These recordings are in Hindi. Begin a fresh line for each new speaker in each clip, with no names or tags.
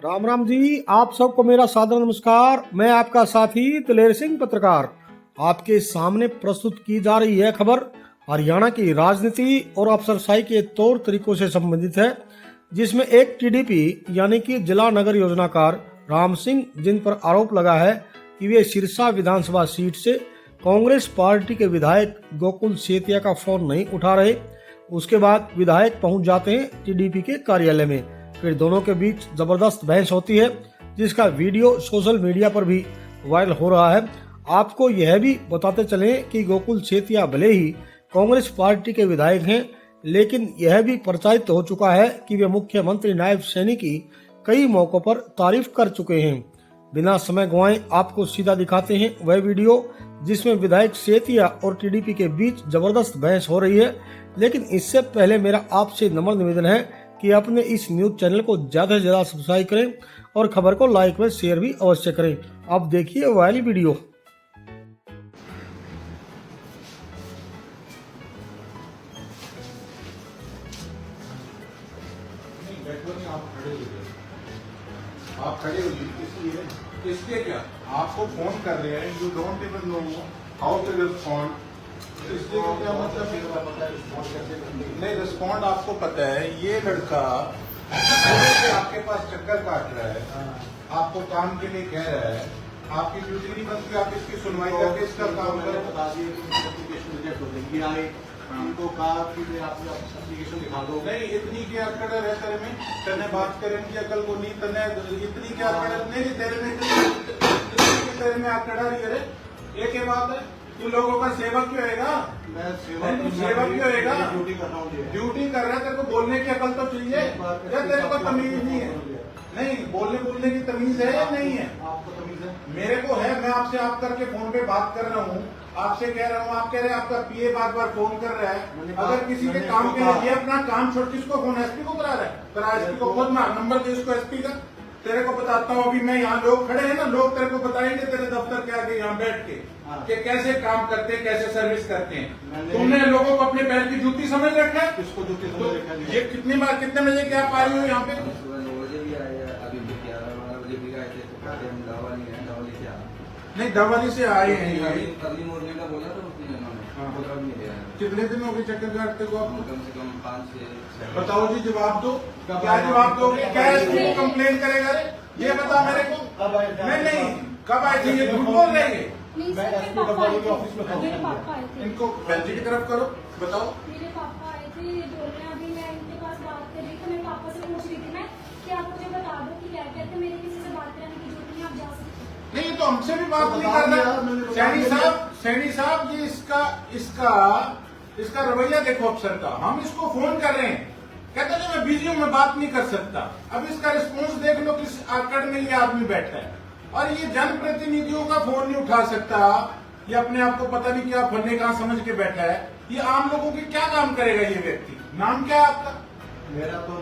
राम राम जी, आप सबको मेरा सादर नमस्कार। मैं आपका साथी दिलेर सिंह पत्रकार आपके सामने प्रस्तुत की जा रही है खबर हरियाणा की राजनीति और अफसरशाही के तौर तरीकों से संबंधित है, जिसमें एक टीडीपी यानी कि जिला नगर योजनाकार राम सिंह, जिन पर आरोप लगा है कि वे सिरसा विधानसभा सीट से कांग्रेस पार्टी के विधायक गोकुल सेतिया का फोन नहीं उठा रहे। उसके बाद विधायक पहुंच जाते हैं टीडीपी के कार्यालय में। फिर दोनों के बीच जबरदस्त बहस होती है, जिसका वीडियो सोशल मीडिया पर भी वायरल हो रहा है। आपको यह भी बताते चलें कि गोकुल सेतिया भले ही कांग्रेस पार्टी के विधायक हैं, लेकिन यह भी प्रचारित हो चुका है कि वे मुख्यमंत्री नायब सैनी की कई मौकों पर तारीफ कर चुके हैं। बिना समय गंवाए आपको सीधा दिखाते हैं वह वीडियो जिसमें विधायक सेतिया और टीडीपी के बीच जबरदस्त बहस हो रही है। लेकिन इससे पहले मेरा आपसे नम्र निवेदन है कि अपने इस न्यूज चैनल को ज्यादा से ज्यादा सब्सक्राइब करें और खबर को लाइक व शेयर भी अवश्य करें। अब देखिए वायरल वीडियो।
आप खड़े हो इसलिए इसके क्या आपको फोन कर रहे हैं, you don't even know how to respond. इसलिए क्या मतलब नहीं रिस्पॉन्ड आपको पता है। ये लड़का आपके पास चक्कर काट रहा है, आपको काम के लिए कह रहा है, आपकी ड्यूटी नहीं बनती, आप इसकी सुनवाई करके इसका काम करो।
बता दिए एप्लीकेशन रिजेक्ट हो गई, आए उनको कहा कि आप एप्लीकेशन दिखा दो।
नहीं इतनी क्या अकड़ है तेरे में, तेने बात करें की अकल को नहीं, तने इतनी क्या अकड़ नहीं तेरे में अकड़ रही है। एक बात है, तू लोगों का सेवक क्यों होएगा?
मैं
सेवक क्यों होएगा?
ड्यूटी कर रहा हूँ।
ड्यूटी कर रहा है, तेरे को बोलने की अकल तो चाहिए या तेरे को तमीज नहीं है? नहीं बोलने की तमीज है या नहीं है?
आपको तमीज है?
मेरे को है। मैं आपसे आप करके फोन पे बात कर रहा हूँ, आपसे कह रहा हूँ, आप कह रहे हैं आपका पीए बार बार फोन कर रहा है। अगर किसी के काम के लिए अपना काम छोड़ किसको फोन एसपी को करा रहा है? करा एसपी को खुद मार नंबर दे इसको एसपी का। तेरे को बताता हूँ, अभी मैं यहाँ लोग खड़े हैं ना, लोग तेरे को बताएंगे तेरे दफ्तर के आगे यहाँ बैठ के कि कैसे काम करते हैं, कैसे सर्विस करते हैं। तुमने लोगों को अपने पैर की जूती समझ रखा है?
किसको जूती समझ रखा है?
ये कितनी बार कितने बजे क्या आप आ रही हो यहाँ पे?
सुबह 9 बजे भी आए, अभी भी 11-12 बजे भी आए थे, तो कहते हम दवा नहीं है, दवा लेके आ।
नहीं दवाली से आए हैं ये।
अर्ली मॉर्निंग का बोला था उसने, उन्होंने बोला भी नहीं दिया है।
कितने दिन हो गए चक्कर काटते को आपको?
कम से कम 5 से 6।
बताओ जी, जवाब दो। क्या जवाब दोगे? क्या एसपी को कंप्लेन करेगा? रे ये बता मेरे को। नहीं कब आए थे? ये झूठ बोल रहे हैं।
मैं एसपी डब्ल्यू के ऑफिस में
मेरे पापा आए थे।
इनको बेंच की तरफ करो, बताओ।
मेरे पापा आए थे, ये बोल रहे हैं। अभी मैं इनके पास बात कर रही थी, मेरे पापा से पूछ रही थी मैं कि आप मुझे बता दो कि क्या कहते, मेरे किसी से बात करने की जरूरत नहीं, आप जा सकते।
नहीं तो हमसे भी बात नहीं करना। सैनी साहब जी, इसका रवैया देखो अफसर का। हम इसको फोन कर रहे हैं, कहते हैं मैं बिजी हूँ, मैं बात नहीं कर सकता। अब इसका रिस्पॉन्स देख लो, किस आकड़ में ये आदमी बैठा है। और ये जनप्रतिनिधियों का फोन नहीं उठा सकता, ये अपने आप को पता नहीं क्या फन्ने कहाँ समझ के बैठा है। ये आम लोगों की क्या काम करेगा ये व्यक्ति? नाम क्या है आपका?
मेरा तो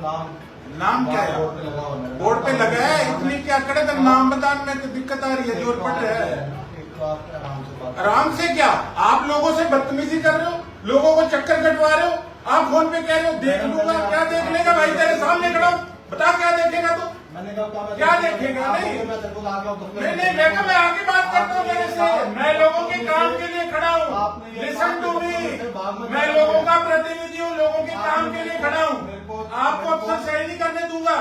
नाम
क्या है?
बोर्ड पे लगा हुआ है।
बोर्ड पे लगा है। इतनी क्या करे तो नाम बताने में दिक्कत आ रही है, जोर पड़ रहा है। आराम से क्या? आप लोगों से बदतमीजी कर रहे हो, लोगों को चक्कर कटवा रहे हो। आप फोन पे कह रहे हो देख लूंगा, क्या देख लेगा भाई? तेरे सामने खड़ा हूं, बता क्या देखेगा? तो
मैंने कहा
क्या देखेगा? नहीं मैं आगे बात करता हूँ मेरे से। मैं लोगों के काम के लिए खड़ा हूँ। लिसन टू मी, मैं लोगों का प्रतिनिधि हूँ, लोगों के काम के लिए खड़ा हूँ। आपको अफसर सही नहीं करने दूंगा।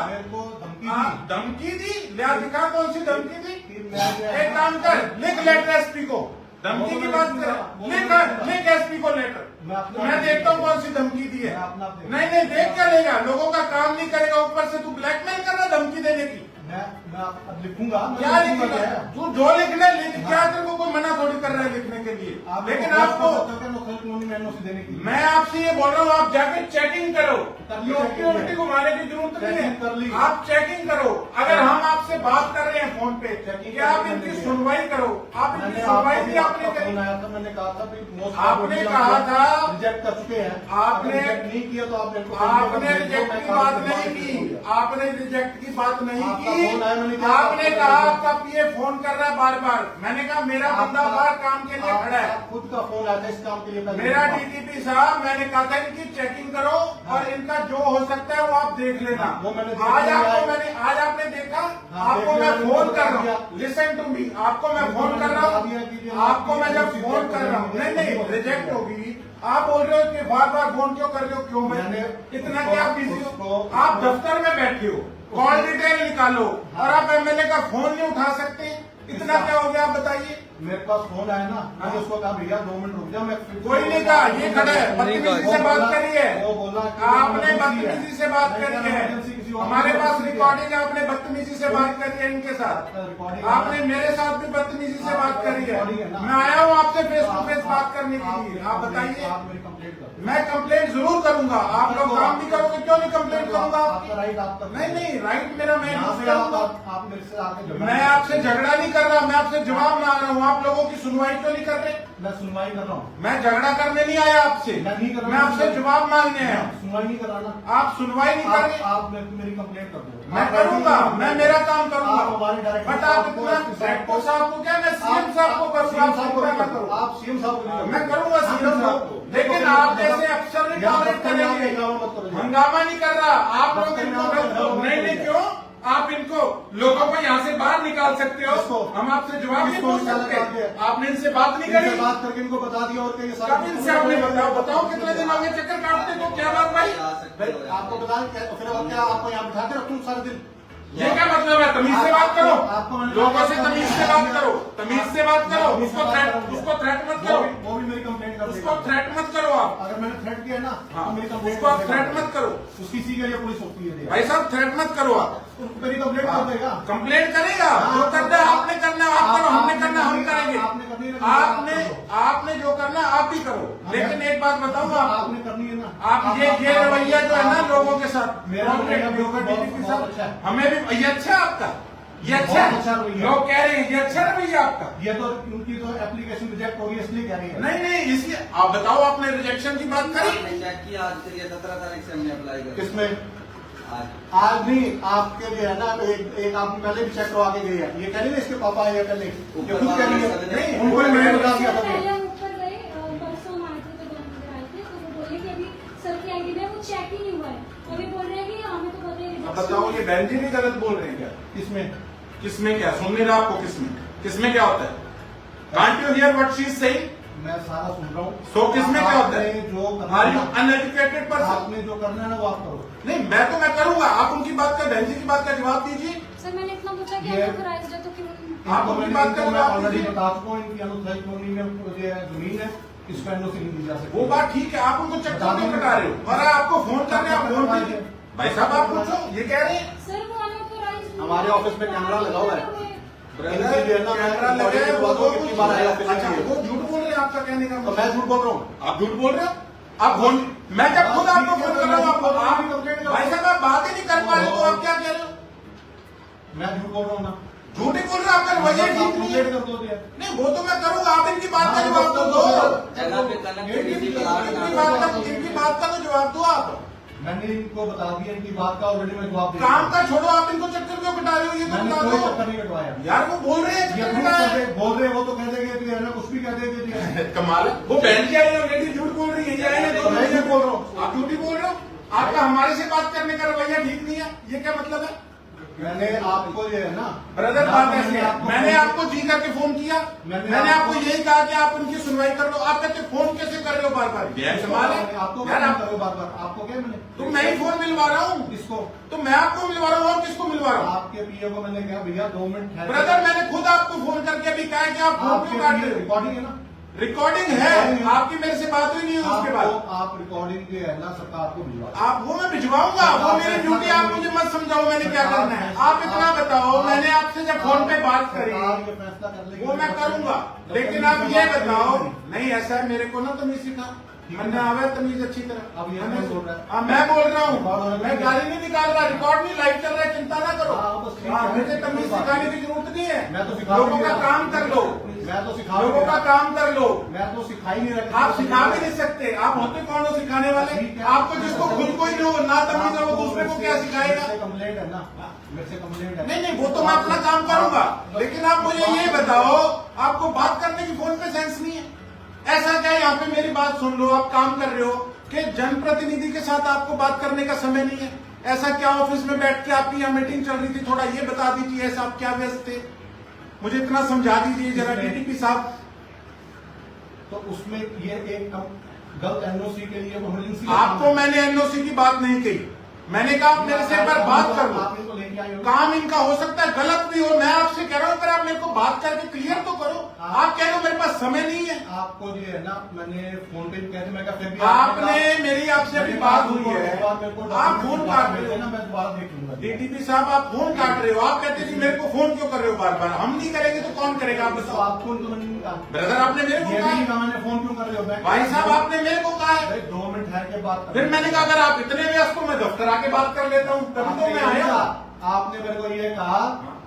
धमकी दी? लिया दिखा, कौन सी धमकी दी? एक काम कर, लिख लेटर एसपी को। धमकी की बात कर, लिख एसपी को लेटर। मैं देखता हूँ कौन सी धमकी दी है। नहीं देख क्या लेगा? लोगों का काम नहीं करेगा, ऊपर से तू ब्लैकमेल कर रहा धमकी देने की।
मैं अब लिखूंगा।
क्या लिखेगा? तू जो लिखना लिख, क्या तेरे को कोई मना थोड़ी कर रहा है लिखने के लिए। लेकिन आपको
देने की
मैं आपसे ये बोल रहा हूँ, आप जाके चेकिंग करो। उल्टी घुमाने की जरूरत नहीं है, आप चेकिंग करो। अगर हम आपसे बात कर रहे हैं फोन पे कि आप इनकी सुनवाई करो, आप इनकी सुनवाई भी आपने करी।
मैंने कहा था
आपने कहा था
रिजेक्ट कर चुके हैं,
आपने
नहीं किया तो
आपने रिजेक्ट की बात नहीं की। आपने रिजेक्ट की बात नहीं की। आपने कहा आपका पीए फोन कर रहा है बार बार। मैंने कहा मेरा बंदा बाहर काम के लिए खड़ा है,
खुद का फोन आता है इस काम के लिए।
मेरा डीटीपी साहब, मैंने कहा था इनकी चेकिंग करो और इनका जो हो सकता है वो आप देख लेना।
वो मैंने
आज आपने देखा आपको मैं फोन कर रहा हूँ, लिसन टू मी, आपको मैं फोन कर रहा हूँ, आपको मैं जब फोन कर रहा हूँ, नहीं रिजेक्ट होगी। आप बोल रहे हो कि बार बार फोन क्यों कर रहे हो, क्यों मैं इतना क्या बिजी हो, आप दफ्तर में बैठे हो, कॉल डिटेल निकालो और आप एमएलए का फोन नहीं उठा सकते, इतना क्या हो गया आप बताइए।
मेरे पास फोन आया ना, मैंने उसको कहा भैया 2 मिनट रुक जाओ, मैं
कोई नहीं कहा, ये खड़ा है, बदतमीजी से बात करी है,
वो बोला
आपने बदतमीजी से बात करी है, हमारे पास रिकॉर्डिंग है, आपने बदतमीजी से बात करी है इनके साथ, आपने मेरे साथ भी बदतमीजी से बात करी है। मैं आया हूँ आपसे फेस टू फेस बात करने के लिए, आप बताइए।
आप मेरी कंप्लेंट कर,
मैं कंप्लेंट जरूर करूंगा, आप लोग काम भी करोगे, क्यों नहीं कंप्लेंट करूंगा
आपका राइट आपका
नहीं राइट मेरा, मैं
यहाँ
यूज
से
करूंगा।
आप मेरे से आके
मैं आपसे झगड़ा नहीं कर रहा, मैं आपसे जवाब मांग रहा हूँ, आप लोगों की सुनवाई क्यों नहीं कर रहे।
मैं सुनवाई कर रहा हूँ,
मैं झगड़ा करने नहीं आया आपसे,
मैं नहीं कर रहा,
मैं आपसे जवाब मांगने आया।
सुनवाई नहीं कर रहा ना,
आप सुनवाई नहीं कर रहे,
आप मेरी कंप्लेंट कर दो,
मैं करूंगा, मैं मेरा काम करूंगा,
आप हमारे डायरेक्टर
बट आप इतना डायरेक्टर साहब को क्या, मैं सीएम साहब को करूंगा, आप
सीएम साहब को
मैं करूंगा सीएम साहब को, लेकिन आप जैसे अफसर नहीं टॉलरेट करेंगे, हंगामा नहीं कर रहा आप लोग इनको नहीं क्यों आप इनको लोगों को यहाँ से बाहर निकाल सकते हो, हम आपसे जवाब नहीं पूछ सकते, आपने इनसे बात नहीं करी,
बात करके इनको बता दिया, और
कब इनसे आपने बताओ कितने दिन हो गए चक्कर काटते को, क्या बात भाई,
आपको बता, फिर अब क्या आपको यहाँ बिठाते रखूँ सारे दिन,
ये क्या मतलब है, तमीज से बात करो, लोगों से तमीज से बात करो, तमीज से बात करो, उसको थ्रेट मत करो,
वो भी मेरी कंप्लेंट कर
उसको थ्रेट मत करो आप,
अगर मैंने थ्रेट किया ना
हाँ,
तो मेरी कंप्लेंट
उसको आप थ्रेट मत करो,
उसकी सी के लिए पुलिस होती है
भाई साहब, थ्रेट मत करो आप,
मेरी कंप्लेंट कर देगा,
कंप्लेंट करेगा, जो करना है आपने करना, आप करो, हमने करना हम करेंगे, आपने जो करना आप भी करो, लेकिन एक बात बताऊंगा
आपने करनी है ना,
आप ये रवैया जो है ना लोगों के साथ,
मेरा
के साथ
अच्छा है,
हमें भी ये अच्छा है आपका, ये अच्छा
बहुत अच्छा
है,
रवैया।
लोग कह रहे हैं ये अच्छा रवैया आपका,
ये तो उनकी तो एप्लीकेशन रिजेक्ट हो गई इसलिए कह रही है,
नहीं इसलिए आप बताओ, आपने रिजेक्शन की बात करी,
हमने चेक किया, आज के लिए 17 तारीख से हमने अप्लाई किया,
किसमें
आज
आज नहीं, आपके लिए है ना, एक आप पहले भी चेक करवा के गई है, ये कह रही है इसके पापा है पहले, ये खुद कह रही है,
नहीं
उनको ही मैंने बता दिया था,
पहले ऊपर गए, परसों हम आए थे तो दोनों आए थे, तो वो बोले कि अभी सर की आईडी में वो चेक ही नहीं हुआ है, अभी बोल रहे हैं कि हमें तो पता ही
अब बताओ, ये बहन जी भी गलत बोल रहे हैं क्या,
किसमें
क्या सुन नहीं रहा आपको, किसमें क्या होता है, can't you here what she is saying,
मैं सारा सुन रहा हूँ,
सो किसमें क्या होता है,
आपने जो करना
आर यू
है,
अनएजुकेटेड पर्सन,
आपने जो करना है ना वो आप करो,
नहीं मैं करूंगा, आप उनकी बात का, बहन जी की बात का जवाब दीजिए,
सर मैंने इतना पूछा कि
ये-
आपको राइज तो कि
आप
तो
उनकी बात का
मैं
जवाब
ऑलरेडी
दीजिए,
बता चुका हूँ, इनकी अनुसार कॉलोनी में जो जमीन है इसको एनओसी नहीं दी जा सकती,
वो बात ठीक है, आप उनको चक्कर क्यों कटा रहे हो, और आपको फोन करने आप फोन कीजिए, भाई साहब आप पूछो, ये कह रहे हैं
सर वो अनऑथराइज्ड
हमारे ऑफिस में कैमरा लगा हुआ है,
ब्रदर, कैमरा लगा है, वो
कितनी बार आया ऑफिस
अच्छा
में,
वो झूठ बोल रहे हैं, आपका कहने का
तो
मतलब,
मैं झूठ बोल रहा हूँ,
आप झूठ बोल रहे हो, आप फोन, मैं जब खुद आपको फोन कर रहा हूँ, आप भाई साहब आप बात ही नहीं कर पा रहे तो आप क्या कह रहे हो,
मैं झूठ बोल रहा हूँ ना,
झूठ ही बोल रहे हो, आपका रवैया ठीक नहीं है,
कंप्लेंट कर दो दिया,
नहीं वो तो मैं करूंगा, आप इनकी बात का जवाब तो दो,
जगह पे कलम
इनकी बात का तो जवाब दो आप,
मैंने इनको बता दिया इनकी बात का, ऑलरेडी मैं जवाब दे
काम का छोड़ो, आप इनको चक्कर क्यों कटा रहे हो, ये तो
मैंने
बता
कोई
दो
चक्कर नहीं कटवाया,
यार, वो बोल रहे हैं
ये
चक्कर
खुद
कटा
करके बोल रहे, वो तो कह देंगे कि है ना कुछ भी कह देंगे कि
कमाल है। वो बहन जी आई ऑलरेडी झूठ बोल रही है, ये आई है तो
मैं झूठ बोल रहा हूँ,
आप झूठी बोल रहे हो, आपका हमारे से बात करने का रवैया ठीक नहीं है, ये क्या मतलब है,
मैंने आपको ये है ना
ब्रदर बात ऐसी है, मैंने आपको जी करके फोन किया, मैंने आपको यही कहा कि आप उनकी सुनवाई कर लो, आप कहते फोन कैसे कर रहे हो बार बार, सवाल है
आपको
यार,
क्या करो बार बार, आपको क्या मैंने
तो मैं ही फोन मिलवा रहा हूँ,
किसको,
तो मैं आपको मिलवा रहा हूँ और किसको मिलवा रहा हूँ,
आपके पीए को मैंने कहा भैया 2 मिनट ठहर,
ब्रदर मैंने खुद आपको फोन करके अभी कहा कि आप फोन क्यों काट रहे हो,
रिकॉर्डिंग है ना,
रिकॉर्डिंग है, आपकी मेरे से बात हुई नहीं है उसके बाद,
आप रिकॉर्डिंग के है ना सरकार को भिजवा,
आप वो मैं भिजवाऊंगा, वो मेरी ड्यूटी, आप मुझे मत समझाओ मैंने क्या करना है, आप इतना बताओ, मैंने आपसे जब फोन पे बात करी
ये फैसला कर लेगी,
वो मैं करूंगा, लेकिन आप ये बताओ, नहीं ऐसा है, मेरे को ना तमीज सिखा, मैंने आवे तमीज अच्छी तरह,
अब ये मैं बोल रहा है,
हाँ मैं बोल रहा हूँ, मैं गाली नहीं निकाल रहा, रिकॉर्ड नहीं, लाइव चल रहा है, चिंता ना करो, मुझे तमीज सिखाने की जरूरत नहीं है,
मैं तो सिखा
लोगों का काम कर लो,
मैं तो सिखा
लोगों का काम कर लो,
मैं तो सिखा ही नहीं रहा,
आप सिखा भी नहीं सकते, आप होते कौन हो सिखाने वाले, आपको जिसको खुद को ही नहीं हो ना तमीज है, वो दूसरे को क्या सिखाएगा,
कंप्लेंट है ना, मेरे से कंप्लेंट है,
नहीं वो तो मैं अपना काम करूंगा, लेकिन आप मुझे ये बताओ, आपको बात करने की फोन पे सेंस नहीं है, ऐसा क्या यहाँ पे मेरी बात सुन लो, आप काम कर रहे हो कि जनप्रतिनिधि के साथ आपको बात करने का समय नहीं है, ऐसा क्या ऑफिस में बैठ के आपकी यहाँ मीटिंग चल रही थी, थोड़ा ये बता दीजिए, ऐसा आप क्या व्यस्त थे, मुझे इतना समझा दीजिए जरा डीटीपी साहब।
तो उसमें ये एक गलत एनओसी के लिए इमरजेंसी
आपको मैंने एनओसी की बात नहीं कही, मैंने कहा आप मेरे से एक बार बात कर लो।
आप इनको लेके आए हो।
काम इनका हो सकता है गलत भी हो, मैं आपसे कह रहा हूँ, पर आप मेरे को बात करके क्लियर तो करो। आप कह रहे हो मेरे पास समय नहीं है।
आपको जो है ना, मैंने फोन पे कहते मैं फिर भी
आपने मेरी आपसे अभी बात हुई है, आप फोन काट रहे हो
ना, मैं दोबारा देख लूंगा।
डीटीपी साहब आप फोन काट रहे हो, आप कहते जी मेरे को फोन क्यों कर रहे हो बार बार, हम नहीं करेंगे तो कौन करेगा आप
तो
बताओ।
आप फोन तो मैंने नहीं कहा।
ब्रदर आपने मेरे को
ये भी
कहा
नहीं
है।
कहा मैंने फोन क्यों कर रहे हो।
भाई साहब आपने मेरे को कहा है।
भाई 2 मिनट ठहर के बात कर।
फिर मैंने कहा अगर आप इतने व्यस्त हो मैं दफ्तर आके बात कर लेता हूँ, तभी तो मैं आया।
आपने मेरे को ये कहा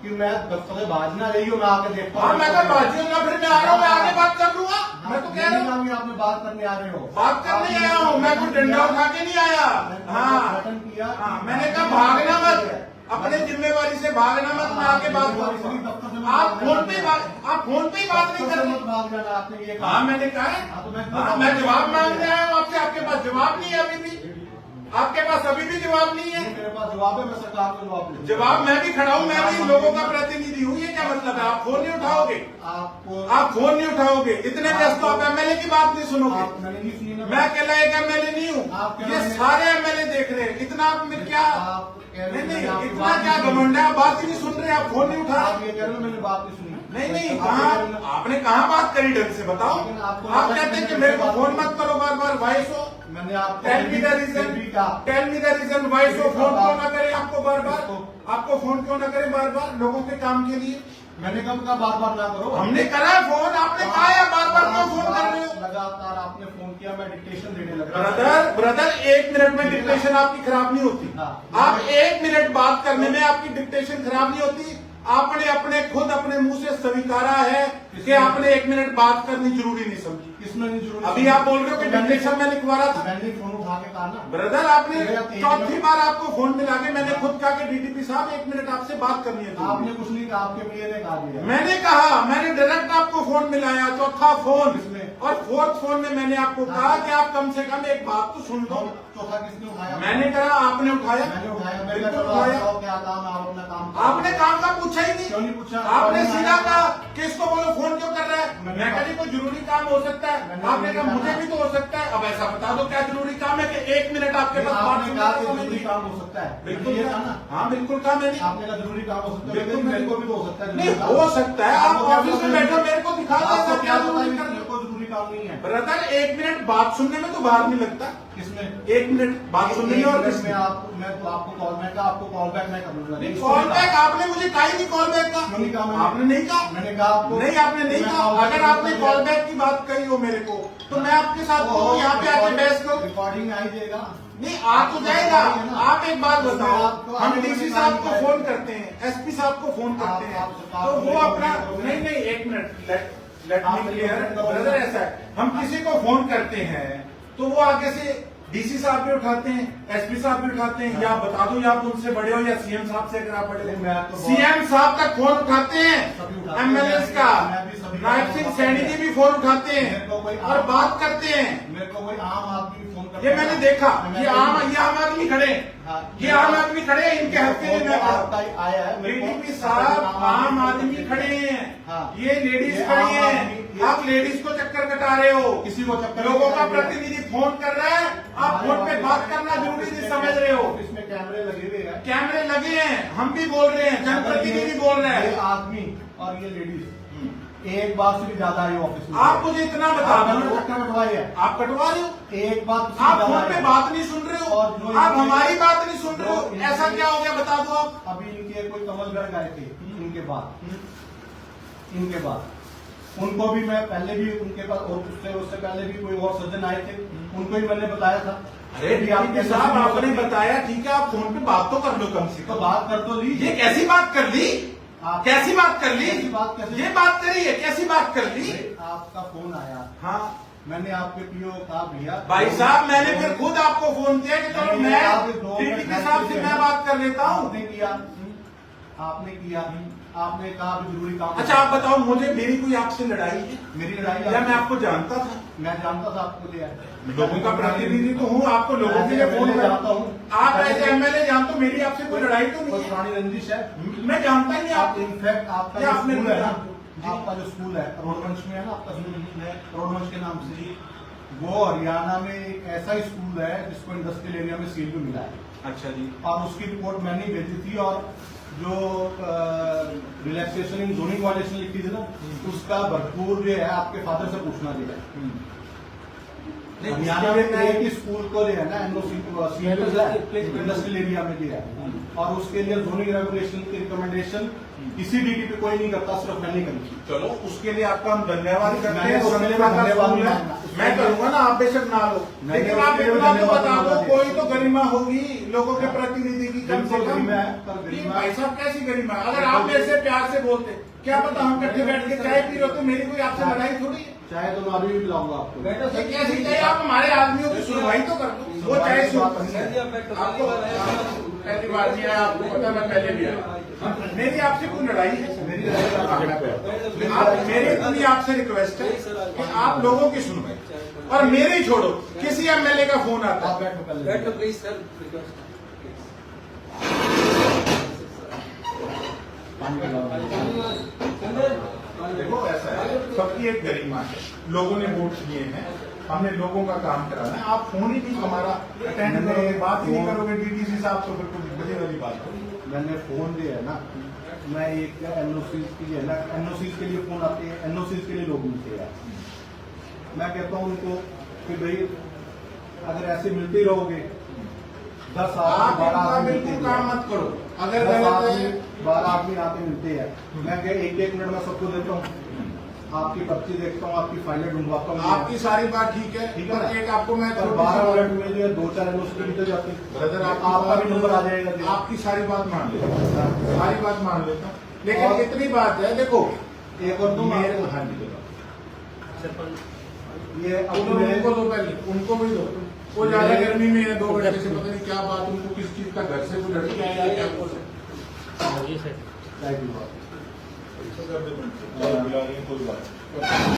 कि मैं दफ्तर से बाज ना रही हूँ, मैं आके देखता हूँ।
हाँ मैं कहा बाजी होगा, फिर मैं आ रहा हूँ, मैं आगे बात कर लूंगा। मैं तो कह रहा हूँ
आपने बात करने आ रहे हो।
बात करने आया हूँ, मैं कोई डंडा उठा के नहीं आया। हाँ
गठन किया।
हाँ, मैंने कहा भागना मत, अपने जिम्मेवारी से भागना मत, मैं आगे बात करूंगा। आप फोन पे ही बात नहीं कर रहे।
भाग जाना आपने ये कहा।
हाँ मैंने कहा है, हाँ मैं जवाब मांगने आया हूँ आपसे, आपके पास जवाब नहीं है अभी भी, आपके पास अभी भी जवाब नहीं है।
मेरे पास जवाब है, मैं सरकार को जवाब दूँ।
जवाब मैं भी खड़ा हूँ, मैं भी लोगों का प्रतिनिधि हूँ, ये क्या मतलब है? आप फोन नहीं उठाओगे, आप फोन नहीं उठाओगे, इतने व्यस्त हो, आप एमएलए की बात नहीं सुनोगे।
मैंने नहीं सुनी ना।
मैं अकेला एक एमएलए नहीं हूँ, ये सारे एमएलए देख रहे हैं। इतना आप में क्या नहीं, इतना क्या घमंड है, आप बात ही नहीं सुन रहे, आप फोन नहीं उठा
आप
रहे।
ये कह रहे हो मैंने बात नहीं सुनी।
नहीं कहाँ आपने कहाँ बात करी ढंग से बताओ। आप कहते हैं कि मेरे को फोन मत करो बार बार, वॉइस हो।
मैंने आपको
tell me the reason voice हो, फोन क्यों ना करे आपको बार बार, आपको फोन क्यों ना करे बार बार लोगों के काम के लिए।
मैंने कब कहा बार बार ना करो।
हमने करा फोन, आपने कहा है बार बार क्यों फोन कर रहे हो।
लगातार आपने फोन किया, मैं डिक्टेशन देने लगा।
ब्रदर 1 मिनट में डिक्टेशन आपकी खराब नहीं होती। आप 1 मिनट बात करने में आपकी डिक्टेशन खराब नहीं होती। आपने अपने खुद अपने मुंह से स्वीकारा है कि आपने 1 मिनट बात करनी जरूरी नहीं समझी।
किसमें नहीं जरूरी?
अभी आप बोल रहे हो कि डिक्टेशन मैं लिखवा रहा था।
मैंने फोन उठा के कहा ना।
ब्रदर आपने चौथी बार आपको फोन मिला के मैंने खुद कहा कि डीटीपी साहब 1 मिनट आपसे बात करनी है।
आपने कुछ नहीं कहा, आपके पीए ने कहा दिया।
मैंने कहा, मैंने डायरेक्ट आपको फोन मिलाया, चौथा फोन
किसमें?
और 4th फोन में मैंने आपको कहा कि आप कम से कम एक बात तो सुन लो।
चौथा किसने उठाया?
मैंने कहा आपने उठाया।
मैंने उठाया। मैंने
बिल्कुल
कहा
उठाया।
बताओ क्या काम है, आप अपना काम करो।
आपने काम का पूछा ही
क्यों
नहीं,
नहीं पूछा?
आपने
आपने
सीधा कहा कि इसको बोलो फोन क्यों कर रहा है।
मैंने
मैं कहा जी कोई जरूरी काम हो सकता है।
मैंने
आपने कहा मुझे भी तो हो सकता है। अब ऐसा बता दो क्या जरूरी काम है कि 1 मिनट आपके पास बात
आपने
सुनने
कहा
का
कि
समय
जरूरी
नहीं।
काम हो सकता है।
बिल्कुल
ये था ना।
हाँ बिल्कुल कहा मैंने।
आपने कहा जरूरी काम हो सकता है।
बिल्कुल
मेरे को भी तो हो सकता है।
नहीं हो सकता है, आप ऑफिस में बैठो मेरे को दिखा दो
आपको
क्या
क्या पता
जरूरी
है
कर।
मेरे को जरूरी काम नहीं है।
ब्रदर 1 मिनट बात सुनने में तो बाहर नहीं लगता।
किसमें?
1 मिनट बात सुनने में और
मैं
किसमें?
आपको कॉल बैक आपको कॉल बैक मैं कर लूंगा।
कॉल बैक आपने मुझे कहा ही नहीं कॉल बैक का।
क्यों नहीं कहा मैंने?
आपने नहीं कहा।
मैंने कहा आपको
नहीं आपने नहीं कहा। अगर आपने कॉल बैक की बात कही हो मेरे को तो मैं आपके साथ यहाँ पे आके बहस करूँ।
रिकॉर्डिंग आई जाएगा।
नहीं आ तो जाएगा। आप एक बात बताओ, हम डीसी साहब को फोन करते हैं, एसपी साहब को फोन करते हैं, तो वो अपना नहीं 1 minute let me clear brother, ऐसा है हम किसी को फोन करते हैं तो वो आगे से डीसी साहब भी उठाते हैं, एसपी साहब भी उठाते हैं, या बता दो या आप उनसे बड़े हो या सीएम साहब से अगर आप बड़े हो, सीएम साहब तक फोन उठाते हैं, एमएलए का नायब सिंह सैनी जी भी फोन उठाते हैं और बात करते हैं।
मेरे को कोई आम आदमी भी फोन करता
ये मैंने देखा, ये आम आदमी खड़े, ये आम आदमी खड़े हैं, इनके हक के लिए मैं
आया है।
डीटीपी साहब आम आदमी खड़े हैं, ये लेडीज खड़ी हैं, आप लेडीज को चक्कर कटा रहे हो,
किसी को चक्कर
लोगों का प्रतिनिधि फोन कर रहा है, आप फोन पे बात करना जरूरी नहीं समझ रहे हो।
इसमें कैमरे लगे हुए हैं।
कैमरे लगे हैं, हम भी बोल रहे हैं, जनप्रतिनिधि बोल रहे
ये
हैं।
आदमी और ये लेडीज एक बार से भी ज्यादा आई ऑफिस में।
आप मुझे इतना बता दो,
चक्कर कटवाई है।
आप कटवा रहे हो,
एक बार
आप फोन पे बात नहीं सुन रहे हो,
और जो
आप हमारी बात नहीं सुन रहे हो, ऐसा क्या हो गया बता दो आप।
अभी इनके कोई कमल गर्ग आए थे, इनके बाद उनको भी मैं पहले भी उनके पास, और उससे पहले भी कोई और सज्जन आए थे, उनको भी मैंने बताया था।
अरे डीटीपी साहब आपने बताया ठीक है, आप फोन पे बात तो कर लो कम से
तो
कम।
बात कर तो लीजिए।
ये कैसी बात कर ली, कैसी बात कर ली,
कैसी बात कैसे?
ये बात करी है, कैसी बात कर ली।
आपका फोन आया,
हाँ
मैंने आपके पीओ कहा भैया
भाई साहब, मैंने फिर खुद आपको फोन किया कि चलो मैं
आपने
डीटीपी साहब से मैं बात कर लेता हूँ।
आपने किया, आपने कहा जरूरी काम।
अच्छा आप बताओ, मुझे मेरी कोई आपसे लड़ाई है?
मेरी लड़ाई
या मैं आपको जानता था?
मैं जानता था आपको लिया है।
लोगों का प्रतिनिधि तो हूँ, आपको लोगों के लिए फोन
जानता हूँ।
आप ऐसे एमएलए जानते हो, मेरी आपसे कोई लड़ाई तो
कोई
नहीं है।
पुरानी रंजिश है।
मैं जानता ही नहीं
आप
आप
इनफैक्ट आपका
क्या
जो
आपने
स्कूल है ना,
जी।
आपका जो स्कूल है रोडवंश में है ना, आपका स्कूल है रोडवंश के नाम से, वो हरियाणा में एक ऐसा स्कूल है जिसको इंडस्ट्रियल एरिया में सील भी मिला है।
अच्छा जी।
और उसकी रिपोर्ट मैंने भेजी थी, और जो रिलैक्सेशन इन जोनिंग वायलेशन लिखी थी ना, उसका भरपूर जो है आपके फादर से पूछना दिया है। हरियाणा में एक ही स्कूल को जो है ना एनओसी इंडस्ट्रियल एरिया में दिया है, और उसके लिए जोनिंग रेगुलेशन की रिकमेंडेशन किसी डीटीपी कोई नहीं करता, सिर्फ मैंने करी थी।
चलो उसके लिए आपका हम धन्यवाद करते हैं।
मैंने
उसके लिए मैं
धन्यवाद
स्कूल है,
मांगा।
मैं करूंगा ना, आप बेशक ना लो,
मैंने
लेकिन आप
उसके लिए
इतना तो
धन्यवाद
बता दो,
मांगा।
कोई तो गरिमा होगी लोगों के प्रतिनिधि की, कम से
बिल्कुल
कम।
गरिमा है, पर गरिमा-
भाई साहब कैसी गरिमा? अगर आप मेरे से प्यार से बोलते, क्या पता हम इकट्ठे बैठ के चाय पी रहे हो, तो मेरी कोई आपसे लड़ाई थोड़ी है।
चाहे तो मैं अभी भी पिलाऊंगा आपको।
तो कैसी चाहे आप हमारे आदमियों की सुनवाई तो कर दो, वो चाहे आपको पहली बार नहीं आया, आपको पता, मैं पहले भी आया। मेरी आपसे कोई लड़ाई है?
मेरी लड़ाई
आप मेरी इतनी आपसे रिक्वेस्ट है कि आप लोगों की सुनवाई, और मेरे ही छोड़ो, किसी एमएलए का फोन आता
आप
है,
बैठो पहले।
बैठो प्लीज सर, रिक्वेस्ट।
पानी पिलाओ।
देखो ऐसा है, सबकी एक गरिमा है, लोगों ने वोट दिए हैं, हमने लोगों का काम कराना है। आप फोन ही नहीं हमारा अटेंड करोगे, बात ही नहीं करोगे डीटीसी साहब, तो फिर कुछ बजे वाली बात होगी।
मैंने फोन दिया है ना, मैं एक एनओसी की है ना, एनओसी के लिए फोन आते हैं, एनओसी के लिए लोग मिलते हैं। मैं कहता हूँ उनको कि भाई अगर ऐसे मिलते ही रहोगे, 10
आप
आदमी 12
इनका
आदमी
बिल्कुल
मिलते
काम
हैं,
मत करो, अगर
10
गलत
आदमी
है
12 आदमी आके मिलते हैं। मैं क्या एक मिनट में सबको देता हूँ, आपकी पर्ची देखता हूँ, आपकी फाइलें ढूंढवाता हूँ।
आपकी सारी बात ठीक है,
ठीक है
पर
ना?
एक आपको मैं
पर 12 मिनट में जो है 2-4 एनओसी निकल जाती है।
ब्रदर
आपका भी नंबर आ जाएगा।
आपकी सारी बात मान लेता हूं, सारी बात मान लेता हूँ, लेकिन
और-
इतनी बात है, देखो
एक और दो
मेरे
आपको-
हाँ जी देखो,
ये
उनको दो पहले, उनको भी दो। वो ज्यादा गर्मी में है, 2 घंटे से पता नहीं क्या बात, उनको किस चीज का घर से कोई लड़की आया या क्या बोल
Thank you.
कोई बात